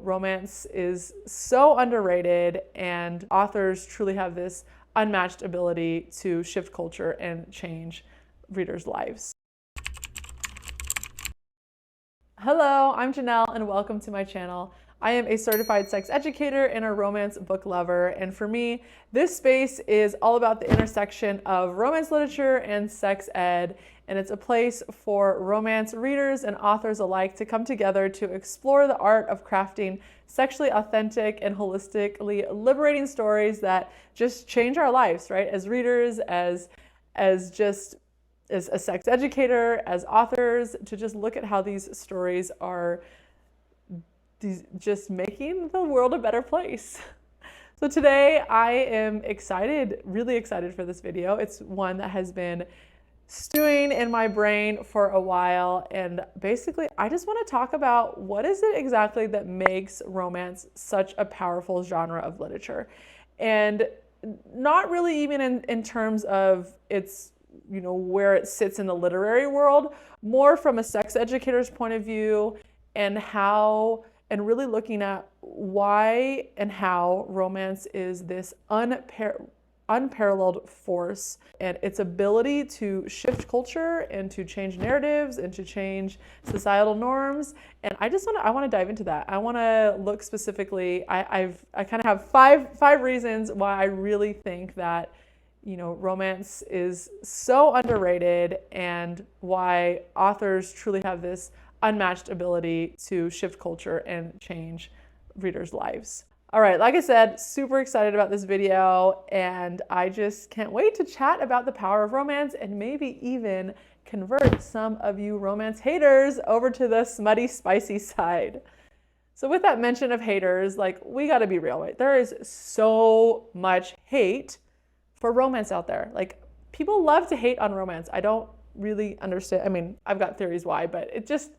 romance is so underrated, and authors truly have this unmatched ability to shift culture and change readers' lives. Hello, I'm Janelle and welcome to my channel. I am a certified sex educator and a romance book lover, and for me, this space is all about the intersection of romance literature and sex ed, and it's a place for romance readers and authors alike to come together to explore the art of crafting sexually authentic and holistically liberating stories that just change our lives, right? As readers, as a sex educator, as authors, to just look at how these stories are just making the world a better place. So today I am excited, really excited for this video. It's one that has been stewing in my brain for a while, and basically I just want to talk about what is it exactly that makes romance such a powerful genre of literature. And not really even in terms of its, where it sits in the literary world, more from a sex educator's point of view, and really looking at why and how romance is this unparalleled force, and its ability to shift culture and to change narratives and to change societal norms. And I want to dive into that. I want to look specifically. I kind of have five reasons why I really think that romance is so underrated, and why authors truly have this unmatched ability to shift culture and change readers' lives. All right, like I said, super excited about this video, and I just can't wait to chat about the power of romance and maybe even convert some of you romance haters over to the smutty, spicy side. So with that mention of haters, we gotta be real, right? There is so much hate for romance out there. People love to hate on romance. I don't really understand. I mean, I've got theories why, but it just,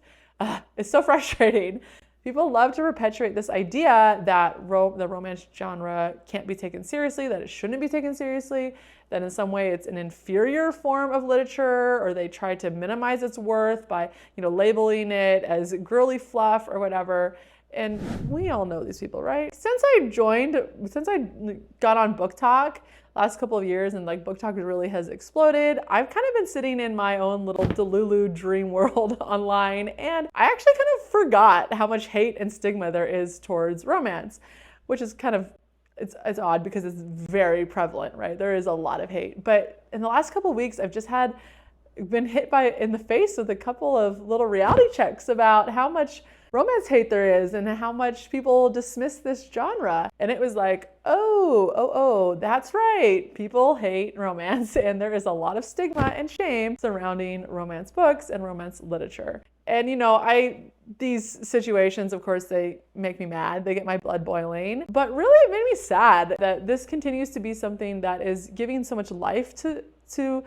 it's so frustrating. People love to perpetuate this idea that the romance genre can't be taken seriously, that it shouldn't be taken seriously, that in some way it's an inferior form of literature, or they try to minimize its worth by, labeling it as girly fluff or whatever. And we all know these people, right? Since I got on Book Talk last couple of years, and Book Talk really has exploded, I've kind of been sitting in my own little Delulu dream world online, and I actually kind of forgot how much hate and stigma there is towards romance, which is kind of, it's odd because it's very prevalent, right? There is a lot of hate. But in the last couple of weeks, I've just been hit in the face with a couple of little reality checks about how much romance hate there is and how much people dismiss this genre. And it was oh, that's right. People hate romance, and there is a lot of stigma and shame surrounding romance books and romance literature. And these situations, of course, they make me mad. They get my blood boiling. But really, it made me sad that this continues to be something that is giving so much life to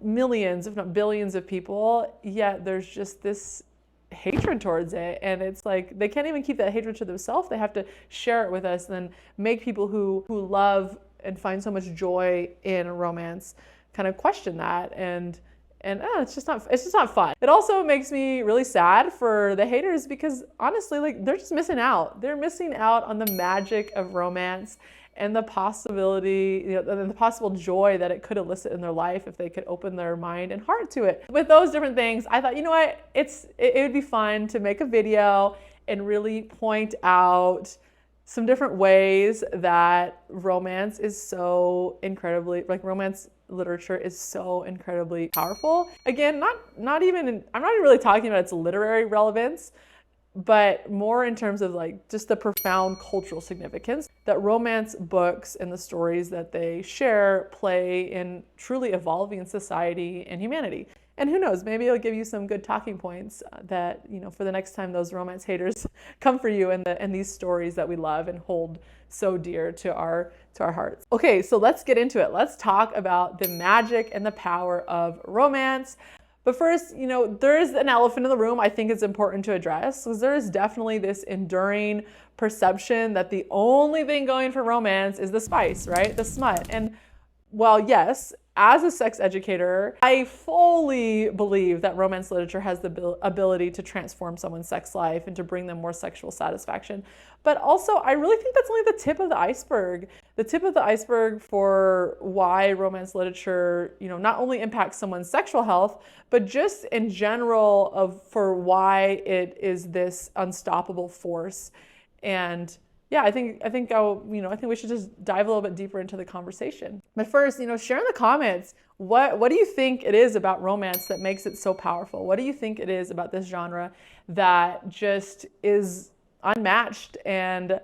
millions, if not billions of people, yet there's just this hatred towards it. And it's they can't even keep that hatred to themselves. They have to share it with us, and then make people who love and find so much joy in romance kind of question that. And it's just not fun. It also makes me really sad for the haters, because honestly, they're just missing out. They're missing out on the magic of romance and the possibility, the possible joy that it could elicit in their life if they could open their mind and heart to it. With those different things, I thought, it would be fun to make a video and really point out some different ways that romance is so incredibly, romance literature is so incredibly powerful. Again, I'm not even really talking about its literary relevance, but more in terms of just the profound cultural significance that romance books and the stories that they share play in truly evolving society and humanity. And who knows, maybe it'll give you some good talking points that, for the next time those romance haters come for you, and these stories that we love and hold so dear to our hearts. Okay, so let's get into it. Let's talk about the magic and the power of romance. But first, there is an elephant in the room I think it's important to address, because there is definitely this enduring perception that the only thing going for romance is the spice, right? The smut. And while yes, as a sex educator, I fully believe that romance literature has the ability to transform someone's sex life and to bring them more sexual satisfaction. But also, I really think that's only the tip of the iceberg. The tip of the iceberg for why romance literature, not only impacts someone's sexual health, but just in general for why it is this unstoppable force. And yeah, I think we should just dive a little bit deeper into the conversation. But first, share in the comments what do you think it is about romance that makes it so powerful? What do you think it is about this genre that just is unmatched and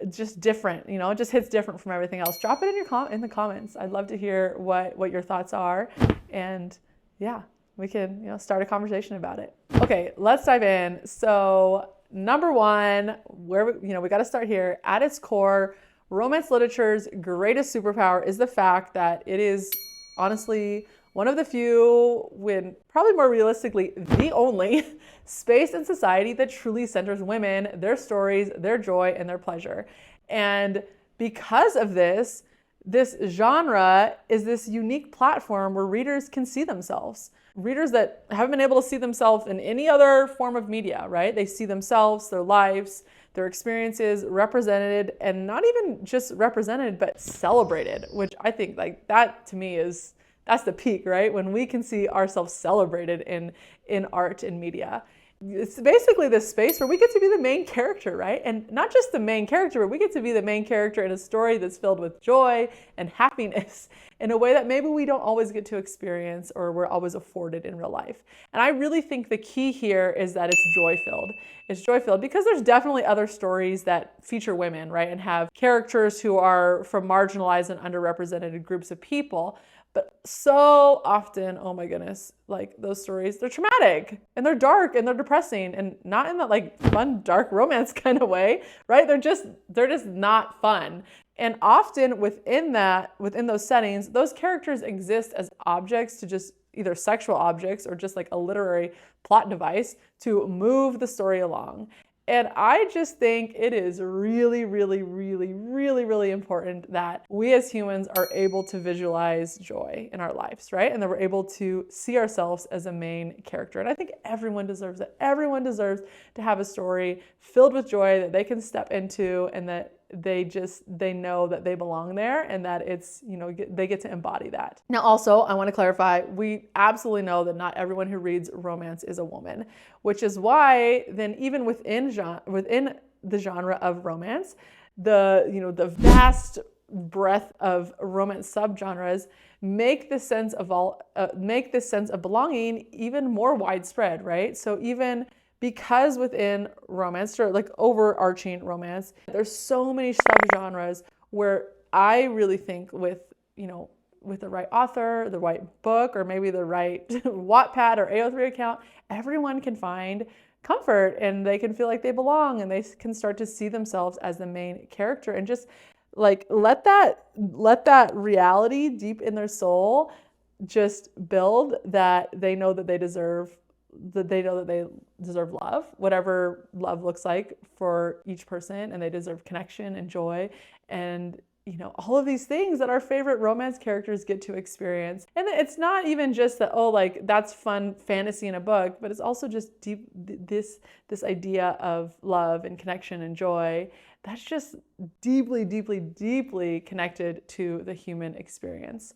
just different? It just hits different from everything else. Drop it in the comments. I'd love to hear what your thoughts are, and yeah, we can start a conversation about it. Okay, let's dive in. So number one, we got to start here. At its core, romance literature's greatest superpower is the fact that it is honestly one of the few, probably more realistically, the only space in society that truly centers women, their stories, their joy, and their pleasure. And because of this genre is this unique platform where readers can see themselves. Readers that haven't been able to see themselves in any other form of media, right? They see themselves, their lives, their experiences represented, and not even just represented, but celebrated, which I think that to me that's the peak, right? When we can see ourselves celebrated in art and media. It's basically this space where we get to be the main character, right? And not just the main character, but we get to be the main character in a story that's filled with joy and happiness in a way that maybe we don't always get to experience or we're always afforded in real life. And I really think the key here is that it's joy-filled. It's joy-filled because there's definitely other stories that feature women, right? And have characters who are from marginalized and underrepresented groups of people. But so often, oh my goodness, those stories, they're traumatic and they're dark and they're depressing, and not in that fun, dark romance kind of way, right? They're just not fun. And often within those settings, those characters exist as objects to just either sexual objects or just a literary plot device to move the story along. And I just think it is really, really, really, really, really important that we as humans are able to visualize joy in our lives, right? And that we're able to see ourselves as a main character. And I think everyone deserves it. Everyone deserves to have a story filled with joy that they can step into, and that they know that they belong there, and that it's, they get to embody that. Now, also, I want to clarify, we absolutely know that not everyone who reads romance is a woman, which is why then even within the genre of romance, the vast breadth of romance subgenres make this sense of belonging even more widespread, right? So even because within romance, or overarching romance, there's so many subgenres where I really think with the right author, the right book, or maybe the right Wattpad or AO3 account, everyone can find comfort and they can feel like they belong, and they can start to see themselves as the main character, and just let that reality deep in their soul just build, that they know that they deserve love, whatever love looks like for each person, and they deserve connection and joy and all of these things that our favorite romance characters get to experience. And it's not even just that, that's fun fantasy in a book, but it's also just deep this idea of love and connection and joy that's just deeply, deeply, deeply connected to the human experience.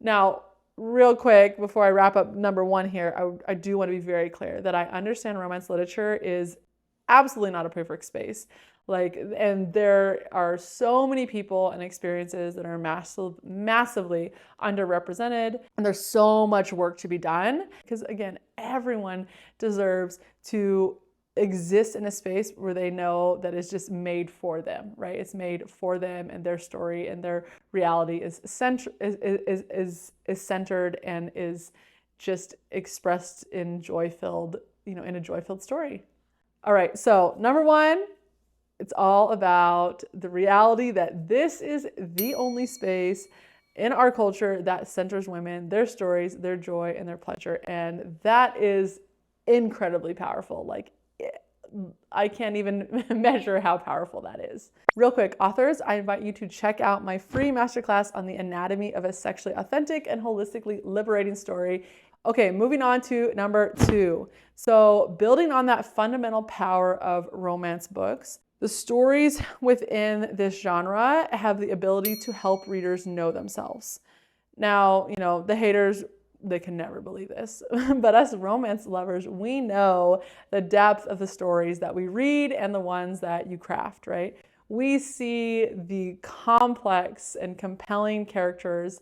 Now, real quick, before I wrap up number one here, I do want to be very clear that I understand romance literature is absolutely not a perfect space. And there are so many people and experiences that are massively underrepresented, and there's so much work to be done, because again, everyone deserves to exist in a space where they know that it's just made for them, right? It's made for them, and their story and their reality is centered and is just expressed in joy-filled, in a joy-filled story. All right, so number one, it's all about the reality that this is the only space in our culture that centers women, their stories, their joy, and their pleasure. And that is incredibly powerful. I can't even measure how powerful that is. Real quick, authors, I invite you to check out my free masterclass on the anatomy of a sexually authentic and holistically liberating story. Okay, moving on to number 2. So building on that fundamental power of romance books, the stories within this genre have the ability to help readers know themselves. Now, the haters, they can never believe this, but us romance lovers, we know the depth of the stories that we read and the ones that you craft, right? We see the complex and compelling characters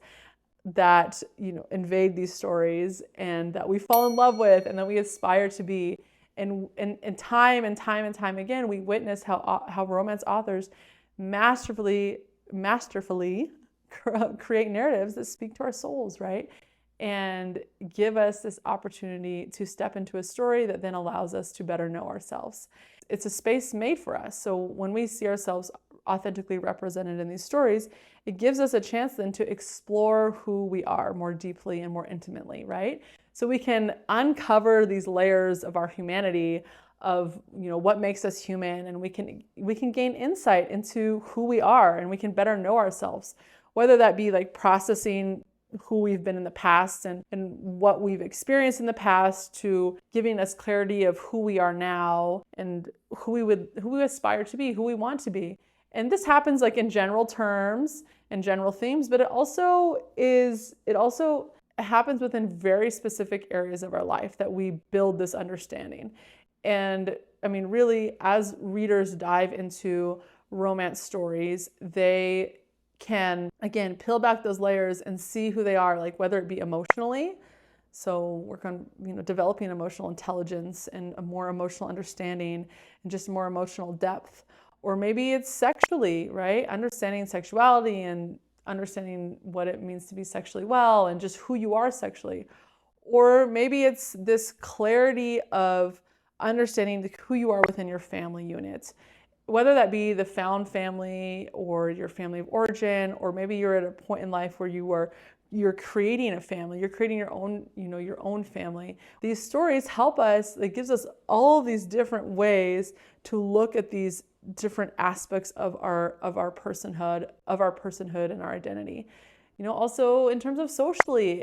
that, invade these stories and that we fall in love with and that we aspire to be. And time and time again, we witness how romance authors masterfully create narratives that speak to our souls, right? And give us this opportunity to step into a story that then allows us to better know ourselves. It's a space made for us. So when we see ourselves authentically represented in these stories, it gives us a chance then to explore who we are more deeply and more intimately, right? So we can uncover these layers of our humanity, of what makes us human, and we can gain insight into who we are, and we can better know ourselves, whether that be like processing who we've been in the past and what we've experienced in the past, to giving us clarity of who we are now and who we aspire to be, who we want to be. And this happens like in general terms and general themes, but it also happens within very specific areas of our life that we build this understanding. And I mean, really, as readers dive into romance stories, they can, again, peel back those layers and see who they are, like whether it be emotionally, so work on, developing emotional intelligence and a more emotional understanding and just more emotional depth. Or maybe it's sexually, right? Understanding sexuality and understanding what it means to be sexually well and just who you are sexually. Or maybe it's this clarity of understanding who you are within your family unit, whether that be the found family or your family of origin, or maybe you're at a point in life where you're creating a family, you're creating your own family. These stories help us, it gives us all of these different ways to look at these different aspects of our personhood and our identity. Also in terms of socially,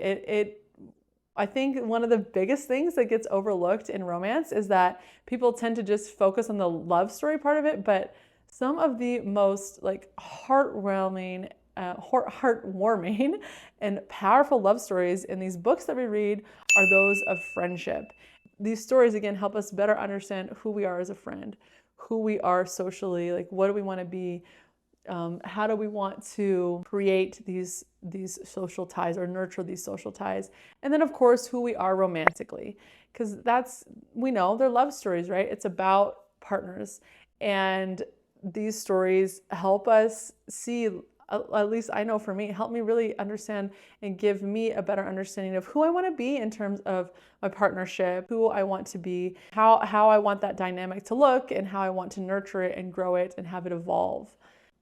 I think one of the biggest things that gets overlooked in romance is that people tend to just focus on the love story part of it, but some of the most heartwarming and powerful love stories in these books that we read are those of friendship. These stories, again, help us better understand who we are as a friend, who we are socially, like what do we want to be, how do we want to create these social ties or nurture these social ties, and then of course who we are romantically, because we know they're love stories, right? It's about partners, and these stories help us see, at least I know for me, help me really understand and give me a better understanding of who I want to be in terms of my partnership, who I want to be, how I want that dynamic to look, and how I want to nurture it and grow it and have it evolve.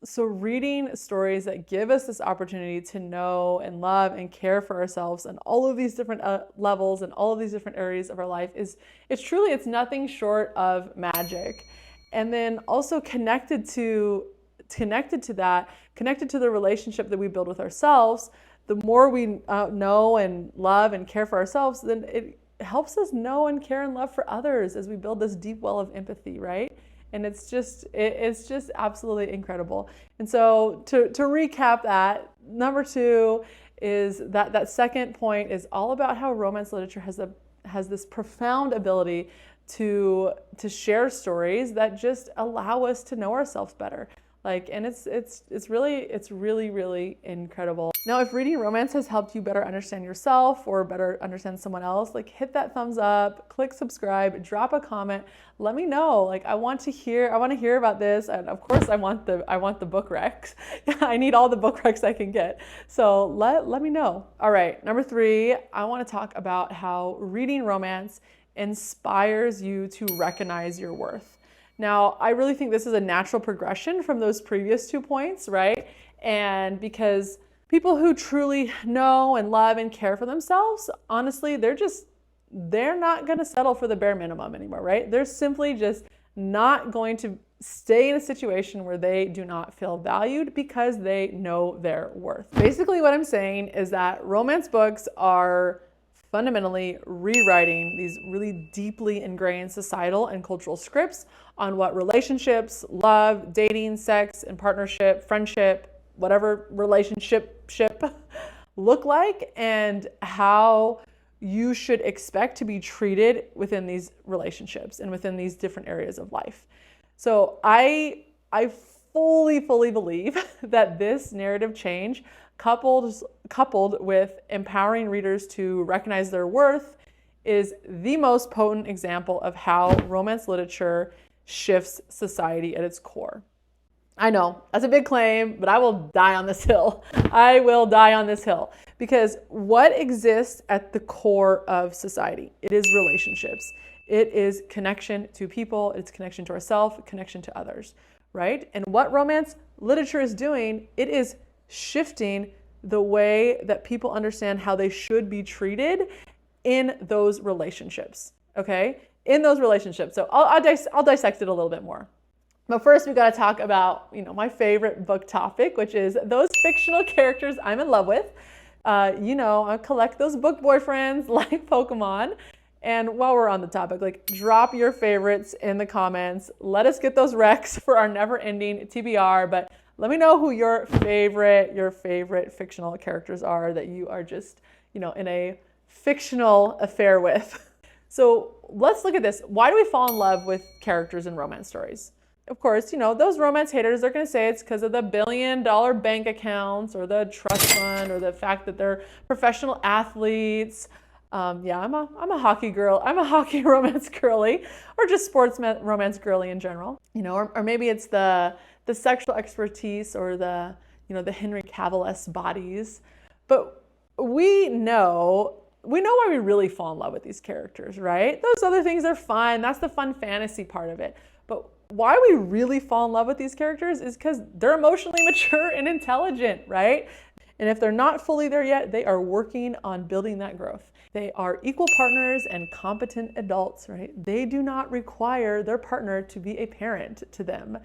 So reading stories that give us this opportunity to know and love and care for ourselves on all of these different levels and all of these different areas of our life it's nothing short of magic. And then also connected to the relationship that we build with ourselves, the more we know and love and care for ourselves, then it helps us know and care and love for others as we build this deep well of empathy, right? And it's just absolutely incredible. And so to recap that, number 2 is that second point is all about how romance literature has this profound ability to share stories that just allow us to know ourselves better. And it's really incredible. Now, if reading romance has helped you better understand yourself or better understand someone else, hit that thumbs up, click subscribe, drop a comment, let me know. I want to hear about this, and of course I want the book recs. I need all the book recs I can get. So let me know. All right, number 3, I want to talk about how reading romance inspires you to recognize your worth. Now, I really think this is a natural progression from those previous 2 points, right? And because people who truly know and love and care for themselves, honestly, they're not going to settle for the bare minimum anymore, right? They're simply just not going to stay in a situation where they do not feel valued because they know their worth. Basically, what I'm saying is that romance books are fundamentally rewriting these really deeply ingrained societal and cultural scripts on what relationships, love, dating, sex, and partnership, friendship, whatever relationship look like, and how you should expect to be treated within these relationships and within these different areas of life. So I fully believe that this narrative change, coupled with empowering readers to recognize their worth, is the most potent example of how romance literature shifts society at its core. I know, that's a big claim, but I will die on this hill. I will die on this hill. Because what exists at the core of society? It is relationships. It is connection to people. It's connection to ourselves, connection to others, right? And what romance literature is doing, it is shifting the way that people understand how they should be treated in those relationships, okay? In those relationships. So I'll dissect it a little bit more. But first, we got to talk about, my favorite book topic, which is those fictional characters I'm in love with. I collect those book boyfriends like Pokemon. And while we're on the topic, drop your favorites in the comments. Let us get those recs for our never-ending TBR. But let me know who your favorite fictional characters are that you are just, in a fictional affair with. So let's look at this. Why do we fall in love with characters in romance stories? Of course, those romance haters, they're going to say it's because of the billion-dollar bank accounts or the trust fund or the fact that they're professional athletes. I'm a hockey girl. I'm a hockey romance girly, or just sports romance girly in general. Or maybe it's the sexual expertise or the Henry Cavill-esque bodies. But we know why we really fall in love with these characters, right? Those other things are fun. That's the fun fantasy part of it. But why we really fall in love with these characters is because they're emotionally mature and intelligent, right? And if they're not fully there yet, they are working on building that growth. They are equal partners and competent adults, right? They do not require their partner to be a parent to them.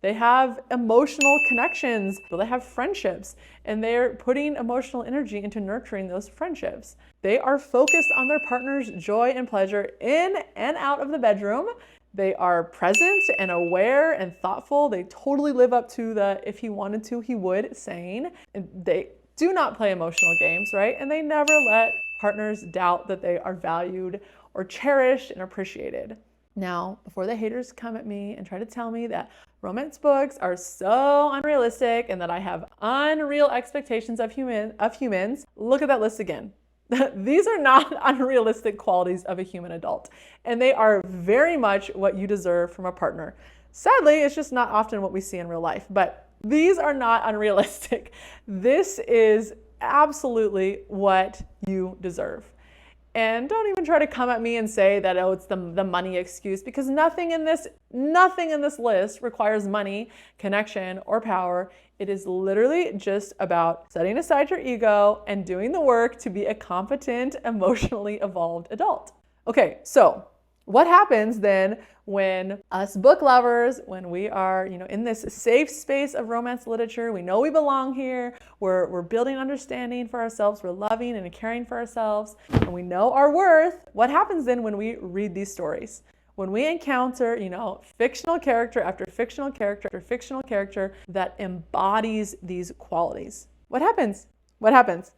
They have emotional connections, they have friendships, and they're putting emotional energy into nurturing those friendships. They are focused on their partner's joy and pleasure in and out of the bedroom. They are present and aware and thoughtful. They totally live up to the "if he wanted to, he would" saying. And they do not play emotional games, right? And they never let partners doubt that they are valued or cherished and appreciated. Now, before the haters come at me and try to tell me that romance books are so unrealistic and that I have unreal expectations of humans, look at that list again. These are not unrealistic qualities of a human adult, and they are very much what you deserve from a partner. Sadly, it's just not often what we see in real life, but these are not unrealistic. This is absolutely what you deserve. And don't even try to come at me and say that, it's the money excuse, because nothing in this list requires money, connection, or power. It is literally just about setting aside your ego and doing the work to be a competent, emotionally evolved adult. Okay, so what happens then when us book lovers, when we are, in this safe space of romance literature, we know we belong here, we're building understanding for ourselves, we're loving and caring for ourselves, and we know our worth. What happens then when we read these stories? When we encounter, fictional character after fictional character after fictional character that embodies these qualities, what happens? What happens?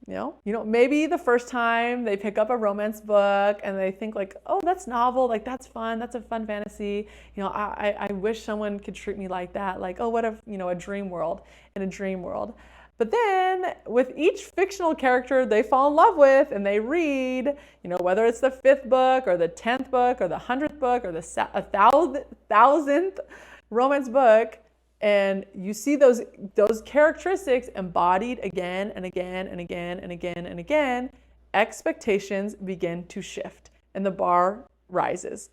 Maybe the first time they pick up a romance book and they think oh, that's novel, that's fun, that's a fun fantasy. I wish someone could treat me like that. Oh, what if, a dream world in a dream world. But then with each fictional character they fall in love with and they read, whether it's the 5th book or the 10th book or the 100th book or the 1,000th romance book, and you see those characteristics embodied again and again and again and again and again, expectations begin to shift and the bar rises,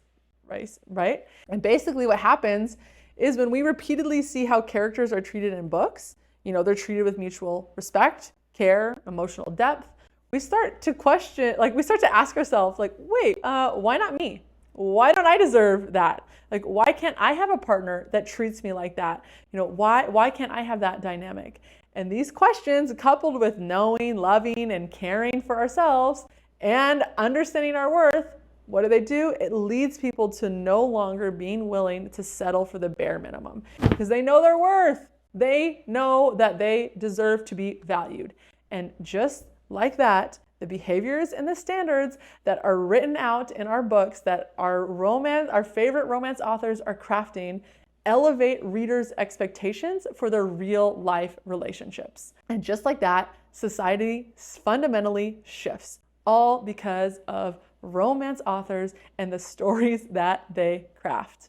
right? And basically what happens is when we repeatedly see how characters are treated in books, they're treated with mutual respect, care, emotional depth, we start to question, we start to ask ourselves, wait, why not me? Why don't I deserve that? Like, why can't I have a partner that treats me like that? Why can't I have that dynamic? And these questions, coupled with knowing, loving, and caring for ourselves and understanding our worth, what do? It leads people to no longer being willing to settle for the bare minimum because they know their worth. They know that they deserve to be valued. And just like that, the behaviors and the standards that are written out in our books that our favorite romance authors are crafting elevate readers' expectations for their real life relationships. And just like that, society fundamentally shifts, all because of romance authors and the stories that they craft.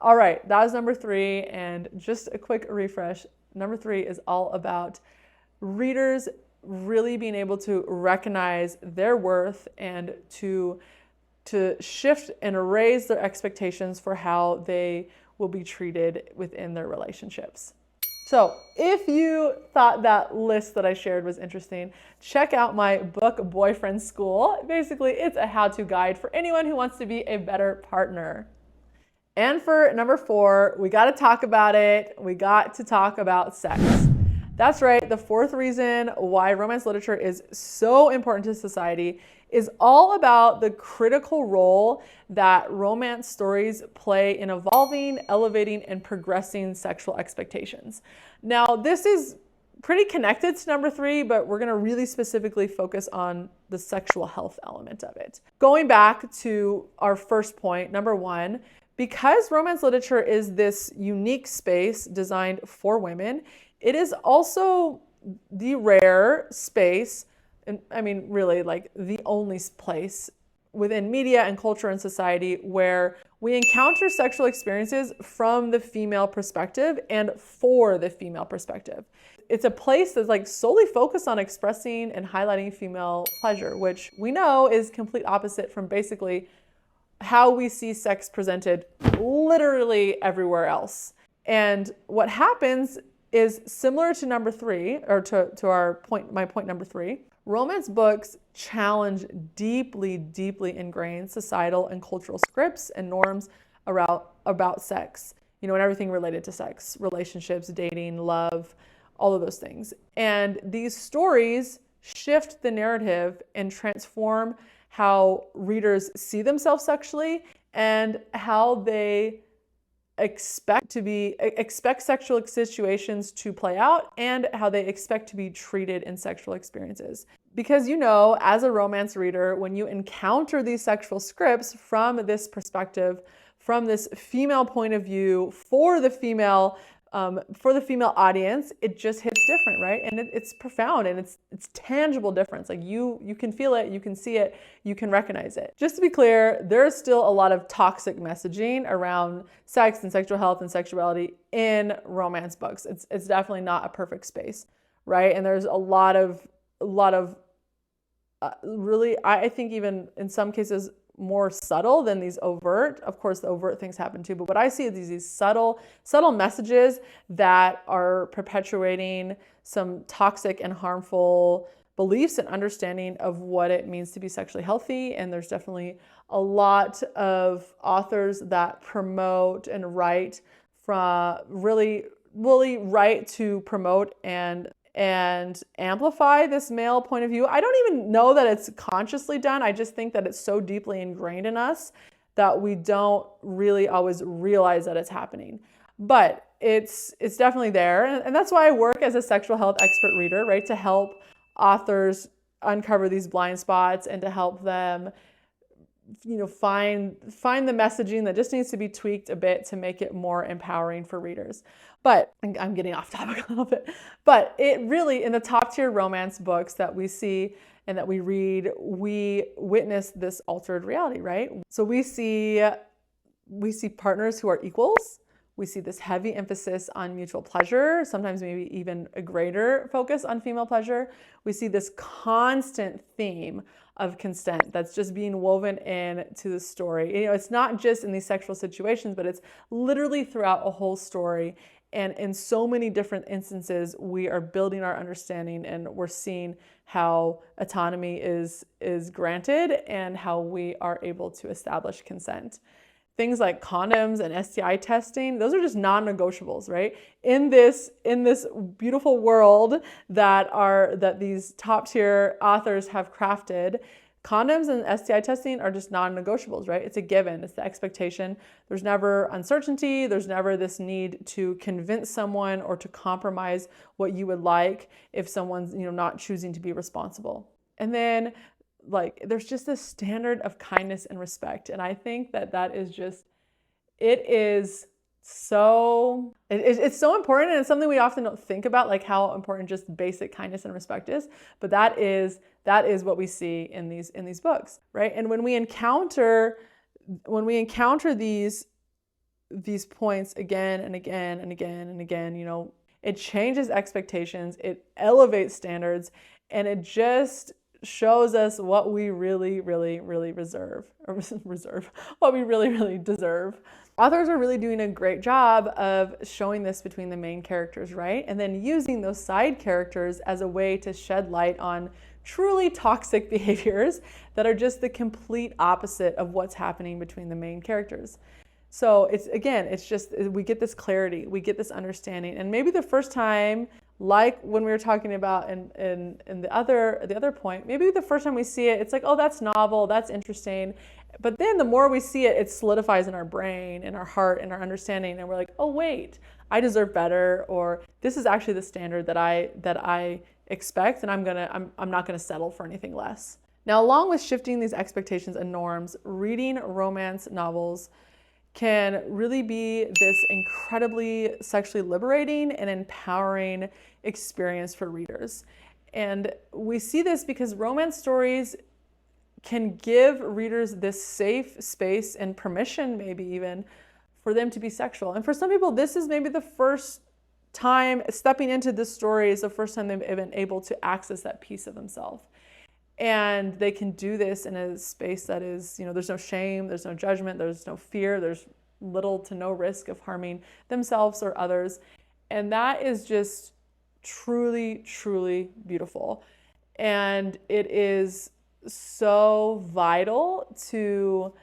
All right, that was number 3. And just a quick refresh. Number 3 is all about readers really being able to recognize their worth and to shift and raise their expectations for how they will be treated within their relationships. So if you thought that list that I shared was interesting, check out my book, Boyfriend School. Basically, it's a how-to guide for anyone who wants to be a better partner. And for number 4, we got to talk about it. We got to talk about sex. That's right. The 4th reason why romance literature is so important to society is all about the critical role that romance stories play in evolving, elevating, and progressing sexual expectations. Now, this is pretty connected to number 3, but we're going to really specifically focus on the sexual health element of it. Going back to our first point, number 1, because romance literature is this unique space designed for women, it is also the rare space, and I mean, really like the only place within media and culture and society where we encounter sexual experiences from the female perspective and for the female perspective. It's a place that's like solely focused on expressing and highlighting female pleasure, which we know is complete opposite from basically how we see sex presented literally everywhere else. And what happens is similar to number 3, or to my point number 3. Romance books challenge deeply ingrained societal and cultural scripts and norms about sex, and everything related to sex, relationships, dating, love, all of those things. And these stories shift the narrative and transform how readers see themselves sexually and how they expect sexual situations to play out and how they expect to be treated in sexual experiences. Because as a romance reader, when you encounter these sexual scripts from this perspective, from this female point of view, for the female audience, it just hits different, right? And it's profound and it's tangible difference. Like you can feel it, you can see it, you can recognize it. Just to be clear, there's still a lot of toxic messaging around sex and sexual health and sexuality in romance books. It's definitely not a perfect space, right? And there's a lot of really, I think even in some cases, more subtle than these overt. Of course, the overt things happen too, but what I see is these subtle messages that are perpetuating some toxic and harmful beliefs and understanding of what it means to be sexually healthy. And there's definitely a lot of authors that promote and write from really write to promote and amplify this male point of view. I don't even know that it's consciously done. I just think that it's so deeply ingrained in us that we don't really always realize that it's happening. But it's definitely there. And that's why I work as a sexual health expert reader, right? To help authors uncover these blind spots and to help them find the messaging that just needs to be tweaked a bit to make it more empowering for readers. But I'm getting off topic a little bit. But it really, in the top tier romance books that we see and that we read, we witness this altered reality, right? So we see partners who are equals. We see this heavy emphasis on mutual pleasure, sometimes maybe even a greater focus on female pleasure. We see this constant theme of consent that's just being woven into the story. It's not just in these sexual situations, but it's literally throughout a whole story. And in so many different instances, we are building our understanding and we're seeing how autonomy is granted and how we are able to establish consent. Things like condoms and STI testing, those are just non-negotiables, right? In this beautiful world that these top tier authors have crafted, condoms and STI testing are just non-negotiables, right? It's a given. It's the expectation. There's never uncertainty. There's never this need to convince someone or to compromise what you would like if someone's, not choosing to be responsible. And then there's just this standard of kindness and respect. And I think that is just, it's so important. And it's something we often don't think about, like how important just basic kindness and respect is. But that is what we see in these books, right? And when we encounter these points again and again and again and again, it changes expectations, it elevates standards, and it just shows us what we really, really, really what we really, really deserve. Authors are really doing a great job of showing this between the main characters, right? And then using those side characters as a way to shed light on truly toxic behaviors that are just the complete opposite of what's happening between the main characters. So it's just, we get this clarity, we get this understanding. And maybe the first time, like when we were talking about in the other point, maybe the first time we see it, it's like, oh, that's novel, that's interesting. But then the more we see it, it solidifies in our brain, in our heart, in our understanding. And we're like, oh, wait, I deserve better. Or this is actually the standard that I expect. And I'm not gonna settle for anything less. Now, along with shifting these expectations and norms, reading romance novels can really be this incredibly sexually liberating and empowering experience for readers. And we see this because romance stories can give readers this safe space and permission, maybe even, for them to be sexual. And for some people, this is maybe the first time stepping into this story is the first time they've been able to access that piece of themselves. And they can do this in a space that is, there's no shame, there's no judgment, there's no fear, there's little to no risk of harming themselves or others. And that is just truly, truly beautiful. And it is so vital to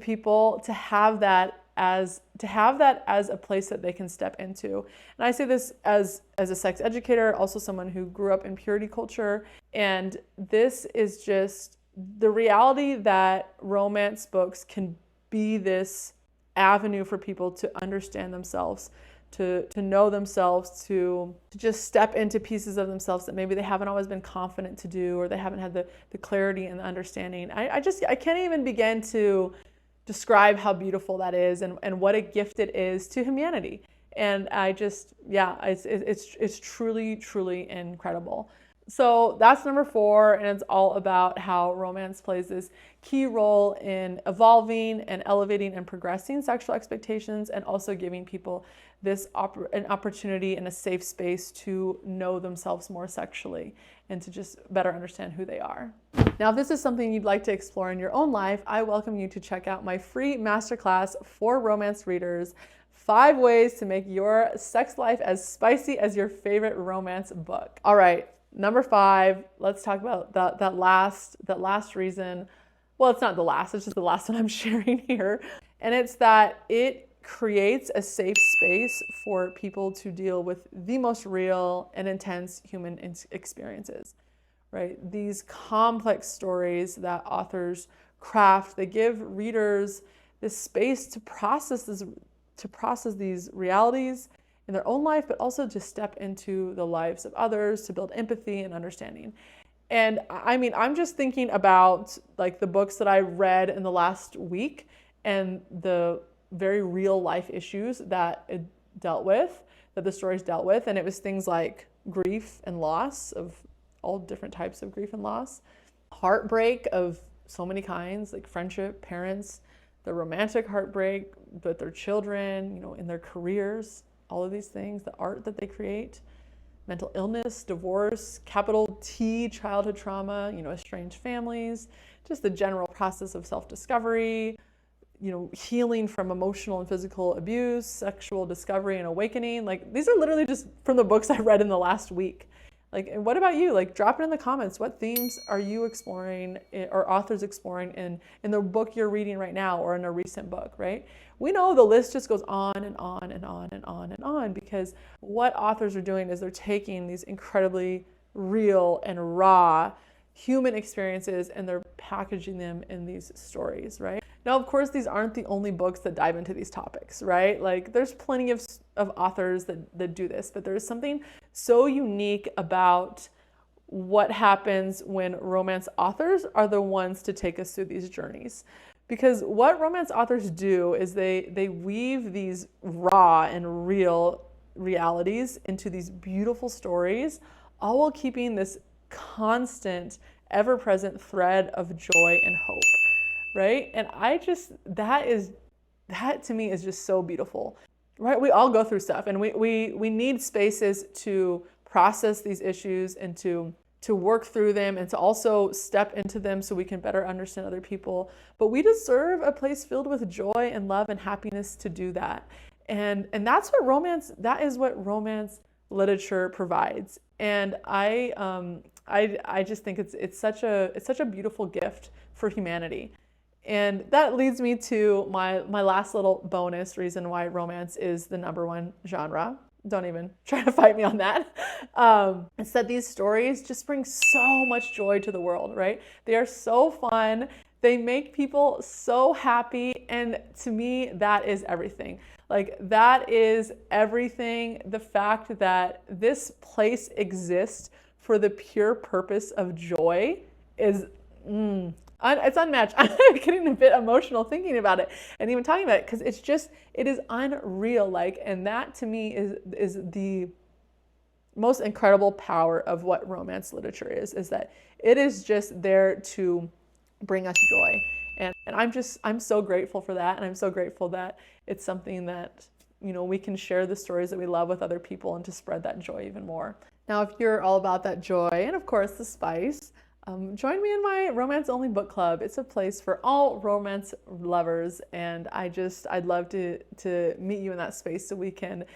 people to have that as a place that they can step into. And I say this as a sex educator, also someone who grew up in purity culture. And this is just the reality that romance books can be this avenue for people to understand themselves, to know themselves, to just step into pieces of themselves that maybe they haven't always been confident to do, or they haven't had the clarity and the understanding. I can't even begin to describe how beautiful that is and what a gift it is to humanity. And it's truly, truly incredible. So that's number 4, and it's all about how romance plays this key role in evolving and elevating and progressing sexual expectations, and also giving people an opportunity and a safe space to know themselves more sexually and to just better understand who they are. Now, if this is something you'd like to explore in your own life, I welcome you to check out my free masterclass for romance readers, 5 ways to make your sex life as spicy as your favorite romance book. All right. Number 5, let's talk about that last reason. Well, it's not the last, it's just the last one I'm sharing here. And it's that it creates a safe space for people to deal with the most real and intense human experiences, right? These complex stories that authors craft, they give readers this space to process these realities in their own life, but also to step into the lives of others, to build empathy and understanding. And I mean, I'm just thinking about like the books that I read in the last week and the very real life issues that the stories dealt with. And it was things like grief and loss of all different types of grief and loss, heartbreak of so many kinds, like friendship, parents, the romantic heartbreak with their children, in their careers, all of these things, the art that they create, mental illness, divorce, capital T, childhood trauma, estranged families, just the general process of self-discovery, healing from emotional and physical abuse, sexual discovery and awakening. Like, these are literally just from the books I read in the last week. Like, and what about you? Like, drop it in the comments. What themes are you exploring or authors exploring in the book you're reading right now or in a recent book, right? We know the list just goes on and on and on and on and on, because what authors are doing is they're taking these incredibly real and raw human experiences and they're packaging them in these stories, right? Now, of course, these aren't the only books that dive into these topics, right? Like, there's plenty of authors that do this, but there's something so unique about what happens when romance authors are the ones to take us through these journeys. Because what romance authors do is they weave these raw and real realities into these beautiful stories, all while keeping this constant, ever-present thread of joy and hope, right? And that to me is just so beautiful, right? We all go through stuff, and we need spaces to process these issues and to work through them and to also step into them so we can better understand other people. But we deserve a place filled with joy and love and happiness to do that. And that is what romance literature provides. And I just think it's such a beautiful gift for humanity. And that leads me to my last little bonus reason why romance is the #1 genre. Don't even try to fight me on that. It's that these stories just bring so much joy to the world, right? They are so fun. They make people so happy. And to me, that is everything. Like, that is everything. The fact that this place exists for the pure purpose of joy is, it's unmatched. I'm getting a bit emotional thinking about it and even talking about it, because it is unreal. Like, and that to me is the most incredible power of what romance literature is that it is just there to bring us joy. And I'm so grateful for that. And I'm so grateful that it's something that, we can share the stories that we love with other people and to spread that joy even more. Now, if you're all about that joy and of course the spice, join me in my romance only book club. It's a place for all romance lovers. And I'd love to meet you in that space so we can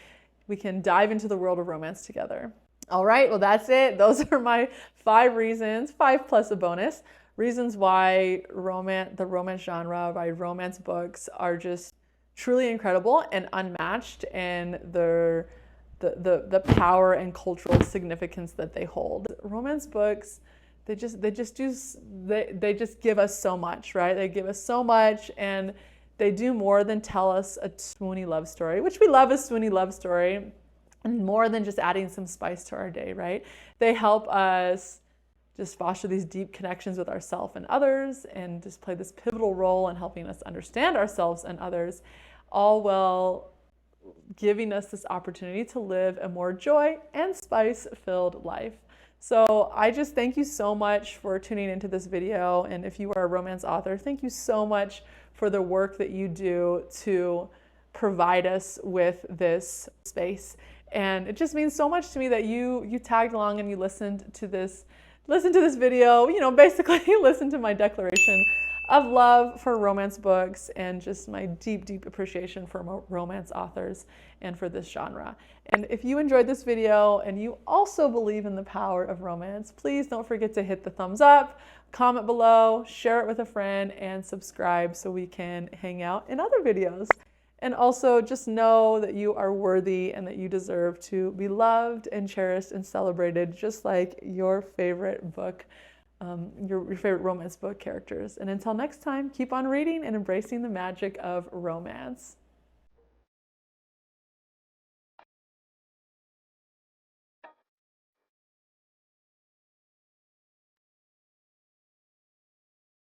dive into the world of romance together. All right, well, that's it. Those are my 5 reasons, 5 plus a bonus, reasons why the romance genre, why romance books are just truly incredible and unmatched, and the power and cultural significance that they hold. Romance books, they just give us so much, right? They give us so much, and they do more than tell us a swoony love story, which we love a swoony love story, and more than just adding some spice to our day, right? They help us just foster these deep connections with ourselves and others, and just play this pivotal role in helping us understand ourselves and others, all while giving us this opportunity to live a more joy and spice-filled life. So I just thank you so much for tuning into this video. And if you are a romance author, thank you so much for the work that you do to provide us with this space. And it just means so much to me that you tagged along and you listened to this video, basically listen to my declaration of love for romance books and just my deep, deep appreciation for romance authors and for this genre. And if you enjoyed this video and you also believe in the power of romance, please don't forget to hit the thumbs up, comment below, share it with a friend, and subscribe so we can hang out in other videos. And also just know that you are worthy and that you deserve to be loved and cherished and celebrated, just like your favorite book, your favorite romance book characters. And until next time, keep on reading and embracing the magic of romance.